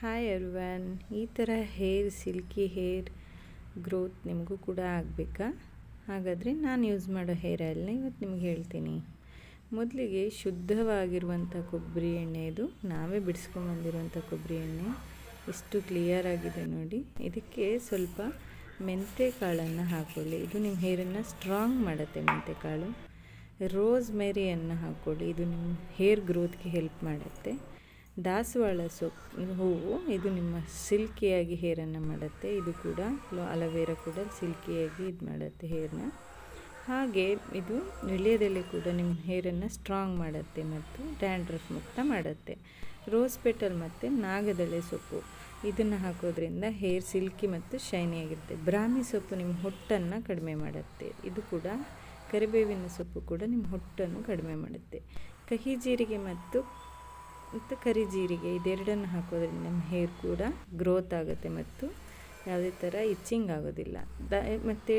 Hi everyone. ಈ ಥರ silky hair growth ನಿಮಗೂ ಕೂಡ ಆಗಬೇಕಾ? ಹಾಗಾದರೆ ನಾನು ಯೂಸ್ ಮಾಡೋ ಹೇರ್ ಆಯಿಲ್ನ ಇವತ್ತು ನಿಮ್ಗೆ ಹೇಳ್ತೀನಿ. ಮೊದಲಿಗೆ ಶುದ್ಧವಾಗಿರುವಂಥ ಕೊಬ್ಬರಿ ಎಣ್ಣೆ, ಇದು ನಾವೇ ಬಿಡಿಸ್ಕೊಂಬಂದಿರುವಂಥ ಕೊಬ್ಬರಿ ಎಣ್ಣೆ. ಎಷ್ಟು ಕ್ಲಿಯರ್ ಆಗಿದೆ ನೋಡಿ. ಇದಕ್ಕೆ ಸ್ವಲ್ಪ ಮೆಂತ್ಯ ಕಾಳನ್ನು ಹಾಕ್ಕೊಳ್ಳಿ, ಇದು ನಿಮ್ಮ ಹೇರನ್ನು ಸ್ಟ್ರಾಂಗ್ ಮಾಡುತ್ತೆ. ಮೆಂತ್ಯ ಕಾಳು. ರೋಸ್ ಮೇರಿಯನ್ನು ಹಾಕ್ಕೊಳ್ಳಿ, ಇದು ನಿಮ್ಮ ಹೇರ್ ಗ್ರೋತ್ಗೆ ಹೆಲ್ಪ್ ಮಾಡುತ್ತೆ. ದಾಸವಾಳ ಹೂವು, ಇದು ನಿಮ್ಮ ಸಿಲ್ಕಿಯಾಗಿ ಹೇರನ್ನು ಮಾಡುತ್ತೆ. ಇದು ಕೂಡ ಅಲೋವೆರಾ ಕೂಡ ಸಿಲ್ಕಿಯಾಗಿ ಇದು ಮಾಡುತ್ತೆ ಹೇರ್ನ. ಹಾಗೆ ಇದು ವೀಳ್ಯದೆಲೆ ಕೂಡ ನಿಮ್ಮ ಹೇರನ್ನು ಸ್ಟ್ರಾಂಗ್ ಮಾಡುತ್ತೆ ಮತ್ತು ಡ್ಯಾಂಡ್ರಫ್ ಮುಕ್ತ ಮಾಡುತ್ತೆ. ರೋಸ್ ಪೆಟಲ್ ಮತ್ತು ನಾಗದೆಲೆ ಸೊಪ್ಪು, ಇದನ್ನು ಹಾಕೋದ್ರಿಂದ ಹೇರ್ ಸಿಲ್ಕಿ ಮತ್ತು ಶೈನಿಯಾಗಿರುತ್ತೆ. ಬ್ರಾಹ್ಮಿ ಸೊಪ್ಪು ನಿಮ್ಮ ಹೊಟ್ಟನ್ನು ಕಡಿಮೆ ಮಾಡುತ್ತೆ. ಇದು ಕೂಡ ಕರಿಬೇವಿನ ಸೊಪ್ಪು ಕೂಡ ನಿಮ್ಮ ಹೊಟ್ಟನ್ನು ಕಡಿಮೆ ಮಾಡುತ್ತೆ. ಕಹಿ ಜೀರಿಗೆ ಮತ್ತು ಕರಿ ಜೀರಿಗೆ, ಇದೆರಡನ್ನು ಹಾಕೋದ್ರಿಂದ ನಿಮ್ಮ ಹೇರ್ ಕೂಡ ಗ್ರೋತ್ ಆಗುತ್ತೆ ಮತ್ತು ಯಾವುದೇ ಥರ ಇಚ್ಚಿಂಗ್ ಆಗೋದಿಲ್ಲ. ಮತ್ತು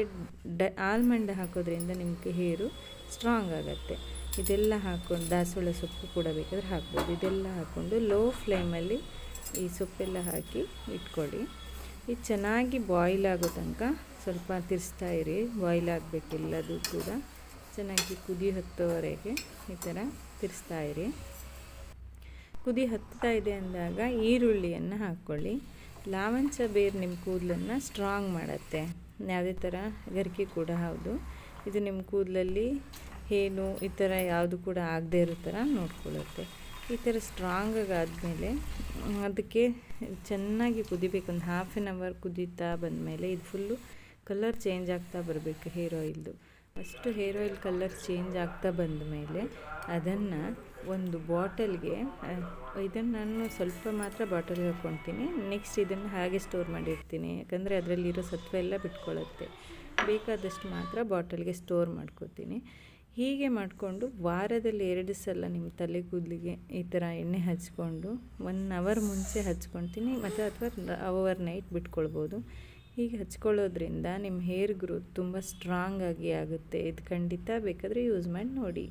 ಆಲ್ಮಂಡ್ ಹಾಕೋದ್ರಿಂದ ನಿಮಗೆ ಹೇರು ಸ್ಟ್ರಾಂಗ್ ಆಗುತ್ತೆ. ಇದೆಲ್ಲ ಹಾಕ್ಕೊಂಡು ದಾಸವಾಳ ಸೊಪ್ಪು ಕೂಡ ಬೇಕಾದರೆ ಹಾಕ್ಬೋದು. ಇದೆಲ್ಲ ಹಾಕ್ಕೊಂಡು ಲೋ ಫ್ಲೇಮಲ್ಲಿ ಈ ಸೊಪ್ಪೆಲ್ಲ ಹಾಕಿ ಇಟ್ಕೊಳ್ಳಿ. ಇದು ಚೆನ್ನಾಗಿ ಬಾಯ್ಲ್ ಆಗೋ ತನಕ ಸ್ವಲ್ಪ ತಿರ್ಸ್ತಾ ಇರಿ. ಬಾಯ್ಲ್ ಆಗಬೇಕೆಲ್ಲದು ಕೂಡ ಚೆನ್ನಾಗಿ ಕುದಿ ಹತ್ತೋವರೆಗೆ ಈ ಥರ ತಿರ್ಸ್ತಾ ಇರಿ. ಕುದಿ ಹತ್ತಾ ಇದೆ ಅಂದಾಗ ಈರುಳ್ಳಿಯನ್ನು ಹಾಕ್ಕೊಳ್ಳಿ. ಲಾವಂಚ ಬೇರು ನಿಮ್ಮ ಕೂದಲನ್ನು ಸ್ಟ್ರಾಂಗ್ ಮಾಡುತ್ತೆ. ಯಾವುದೇ ಥರ ಗರಿಕೆ ಕೂಡ ಹೌದು. ಇದು ನಿಮ್ಮ ಕೂದಲಲ್ಲಿ ಏನು ಈ ಥರ ಯಾವುದು ಕೂಡ ಆಗದೇ ಇರೋ ಥರ ನೋಡ್ಕೊಳ್ಳುತ್ತೆ. ಈ ಥರ ಸ್ಟ್ರಾಂಗಾಗಿ ಆದಮೇಲೆ ಅದಕ್ಕೆ ಚೆನ್ನಾಗಿ ಕುದಿಬೇಕು. ಒಂದು ಹಾಫ್ ಆನ್ ಅವರ್ ಕುದೀತಾ ಬಂದಮೇಲೆ ಇದು ಫುಲ್ಲು ಕಲರ್ ಚೇಂಜ್ ಆಗ್ತಾ ಬರಬೇಕು ಹೇರ್ ಆಯಿಲ್ದು. ಅಷ್ಟು ಹೇರ್ ಆಯಿಲ್ ಕಲರ್ ಚೇಂಜ್ ಆಗ್ತಾ ಬಂದ ಮೇಲೆ ಅದನ್ನು ಒಂದು ಬಾಟಲ್ಗೆ, ಇದನ್ನು ನಾನು ಸ್ವಲ್ಪ ಮಾತ್ರ ಬಾಟಲ್ಗೆ ಹಾಕ್ಕೊಳ್ತೀನಿ. ನೆಕ್ಸ್ಟ್ ಇದನ್ನು ಹಾಗೆ ಸ್ಟೋರ್ ಮಾಡಿರ್ತೀನಿ, ಯಾಕಂದರೆ ಅದರಲ್ಲಿರೋ ಸತ್ವ ಎಲ್ಲ ಬಿಟ್ಕೊಳ್ಳುತ್ತೆ. ಬೇಕಾದಷ್ಟು ಮಾತ್ರ ಬಾಟಲ್ಗೆ ಸ್ಟೋರ್ ಮಾಡ್ಕೋತೀನಿ. ಹೀಗೆ ಮಾಡಿಕೊಂಡು ವಾರದಲ್ಲಿ 2 ಸಲ ನಿಮ್ಮ ತಲೆ ಕೂದಲಿಗೆ ಈ ಥರ ಎಣ್ಣೆ ಹಚ್ಕೊಂಡು 1 ಅವರ್ ಮುಂಚೆ ಹಚ್ಕೊಳ್ತೀನಿ, ಮತ್ತು ಅಥವಾ ಓವರ್ ನೈಟ್ ಬಿಟ್ಕೊಳ್ಬೋದು. ಹೀಗೆ ಹಚ್ಕೊಳ್ಳೋದ್ರಿಂದ ನಿಮ್ಮ ಹೇರ್ ಗ್ರೋತ್ ತುಂಬ ಸ್ಟ್ರಾಂಗ್ ಆಗಿ ಆಗುತ್ತೆ. ಇದು ಖಂಡಿತ ಬೇಕಾದರೆ ಯೂಸ್ ಮಾಡಿ ನೋಡಿ.